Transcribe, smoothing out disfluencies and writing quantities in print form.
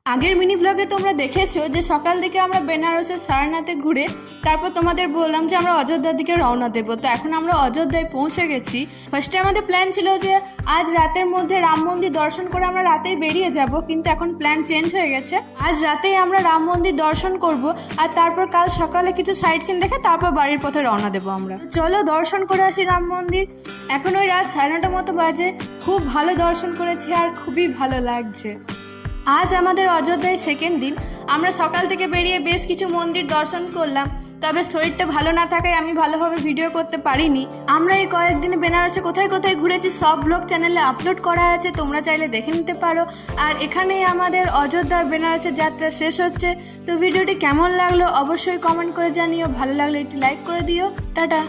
আগের মিনি ব্লগে তোমরা দেখেছো যে সকাল দিকে আমরা বেনারসের সারনাথে ঘুরে তারপর তোমাদের বললাম যে আমরা অযোধ্যার দিকে রওনা দেবো। তো এখন আমরা অযোধ্যায় পৌঁছে গেছি। ফার্স্টে আমাদের প্ল্যান ছিল যে আজ রাতের মধ্যে রাম মন্দির দর্শন করে আমরা রাতেই বেরিয়ে যাব, কিন্তু এখন প্ল্যান চেঞ্জ হয়ে গেছে। আজ রাতেই আমরা রাম মন্দির দর্শন করব আর তারপর কাল সকালে কিছু সাইট সিন দেখে তারপর বাড়ির পথে রওনা দেবো আমরা। চলো দর্শন করে আসি রাম মন্দির। এখন ওই রাত 9:30 মতো বাজে। খুব ভালো দর্শন করেছি আর খুবই ভালো লাগছে। আজ আমাদের অযোধ্যায় সেকেন্ড দিন। আমরা সকাল থেকে বেরিয়ে বেশ কিছু মন্দির দর্শন করলাম, তবে শরীরটা ভালো না থাকায় আমি ভালোভাবে ভিডিও করতে পারিনি। আমরা এই কয়েকদিনে বেনারসে কোথায় কোথায় ঘুরেছি সব ব্লগ চ্যানেলে আপলোড করা আছে, তোমরা চাইলে দেখে নিতে পারো। আর এখানেই আমাদের অযোধ্যা বেনারসের যাত্রা শেষ হচ্ছে। তো ভিডিওটি কেমন লাগলো অবশ্যই কমেন্ট করে জানিও, ভালো লাগলে একটু লাইক করে দিও। টাটা।